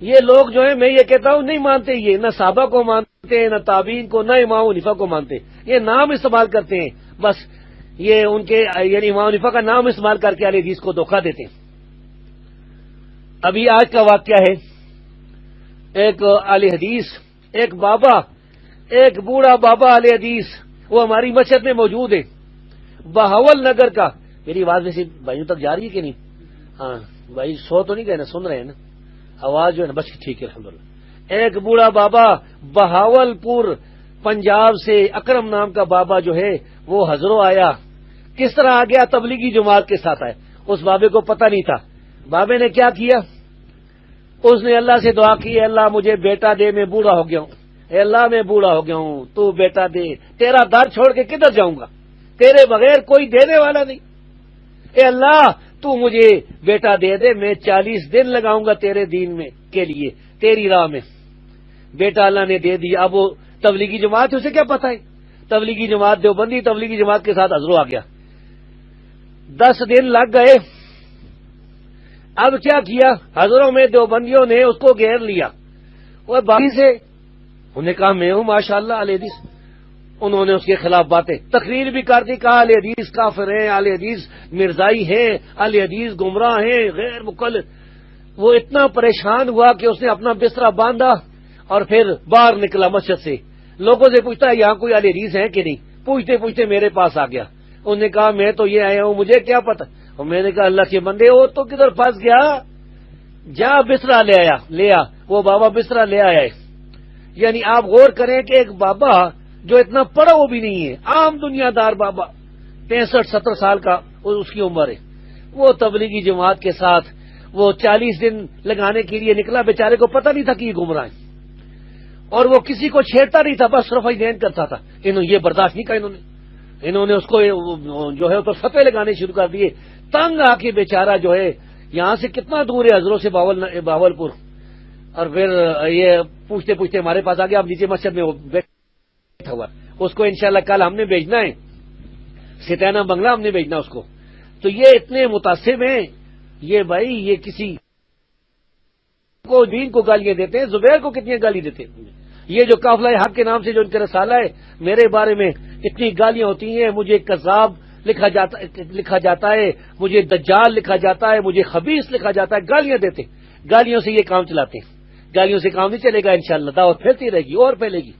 یہ لوگ جو ہیں، میں یہ کہتا ہوں نہیں مانتے، یہ نہ صحابہ کو مانتے ہیں، نہ تابعین کو، نہ امام حنیفہ کو مانتے، یہ نام استعمال کرتے ہیں بس، یہ ان کے یعنی امام حنیفہ کا نام استعمال کر کے اہل حدیث کو دھوکہ دیتے ہیں۔ ابھی آج کا واقعہ ہے، ایک اہل حدیث، ایک بابا، ایک بوڑھا بابا اہل حدیث، وہ ہماری مسجد میں موجود ہے، بہاول نگر کا۔ میری آواز ویسے بھائیوں تک جا رہی ہے کہ نہیں؟ ہاں بھائی، سو تو نہیں کہنا، سن رہے ہیں نا؟ آواز جو ہے نا بس ٹھیک ہے الحمدللہ۔ ایک بوڑھا بابا بہاول پور پنجاب سے، اکرم نام کا بابا جو ہے وہ حضروں آیا۔ کس طرح آ گیا؟ تبلیغی جماعت کے ساتھ آئے، اس بابے کو پتہ نہیں تھا۔ بابے نے کیا کیا؟ اس نے اللہ سے دعا کی، اے اللہ مجھے بیٹا دے، میں بوڑھا ہو گیا ہوں، اے اللہ میں بوڑھا ہو گیا ہوں، تو بیٹا دے، تیرا در چھوڑ کے کدھر جاؤں گا، تیرے بغیر کوئی دینے والا نہیں، اے اللہ تو مجھے بیٹا دے دے، میں 40 دن لگاؤں گا تیرے دین میں کے لیے، تیری راہ میں۔ بیٹا اللہ نے دے دیا۔ اب وہ تبلیغی جماعت ہے، اسے کیا پتہ ہے؟ تبلیغی جماعت دیوبندی تبلیغی جماعت کے ساتھ حضروں آ گیا۔ 10 دن لگ گئے۔ اب کیا کیا حضروں میں؟ دیوبندیوں نے اس کو گھیر لیا، وہ باقی سے انہوں نے کہا میں ہوں ماشاءاللہ اہل حدیث۔ انہوں نے اس کے خلاف باتیں، تقریر بھی کر دی، کہا اہل حدیث کافر ہیں، اہل حدیث مرزائی ہیں، اہل حدیث گمراہ ہیں، غیر مقلد۔ وہ اتنا پریشان ہوا کہ اس نے اپنا بستر باندھا اور پھر باہر نکلا مسجد سے، لوگوں سے پوچھتا ہے یہاں کوئی اہل حدیث ہے کہ نہیں، پوچھتے پوچھتے میرے پاس آ گیا۔ انہوں نے کہا میں تو یہ آیا ہوں، مجھے کیا پتا۔ اور میں نے کہا اللہ کے بندے وہ تو کدھر پھنس گیا، جا بسترا لے آ۔ وہ بابا بسترا لے آیا ہے۔ یعنی آپ غور کریں کہ ایک بابا جو اتنا پڑھا وہ بھی نہیں ہے، عام دنیا دار بابا، 65-70 سال کا اس کی عمر ہے، وہ تبلیغی جماعت کے ساتھ وہ 40 دن لگانے کے لیے نکلا، بیچارے کو پتہ نہیں تھا کہ یہ گمراہ ہے، اور وہ کسی کو چھیڑتا نہیں تھا، بس رفع دین کرتا تھا۔ یہ برداشت نہیں کیا انہوں نے اس کو جو ہے اوپر فتوے لگانے شروع کر دیے۔ تنگ آ کے بیچارہ جو ہے، یہاں سے کتنا دور ہے حضروں سے باول پور، اور پھر یہ پوچھتے پوچھتے ہمارے پاس آ گیا۔ اب نیچے مسجد میں وہ بیٹھا ہوا، اس کو انشاءاللہ کل ہم نے بھیجنا ہے، ستینہ بنگلہ ہم نے بھیجنا اس کو۔ تو یہ اتنے متعصب ہیں یہ بھائی، یہ کسی کو دین کو گالیاں دیتے ہیں، زبیر کو کتنی گالی دیتے ہیں۔ یہ جو قافلہ حق کے نام سے جو ان کا رسالہ ہے، میرے بارے میں اتنی گالیاں ہوتی ہیں، مجھے کذاب لکھا جاتا ہے، مجھے دجال لکھا جاتا ہے، مجھے خبیث لکھا جاتا ہے، گالیاں دیتے، گالیوں سے یہ کام چلاتے ہیں۔ گالیوں سے کام نہیں چلے گا انشاءاللہ، دعوت پھیلتی رہے گی اور پھیلے گی۔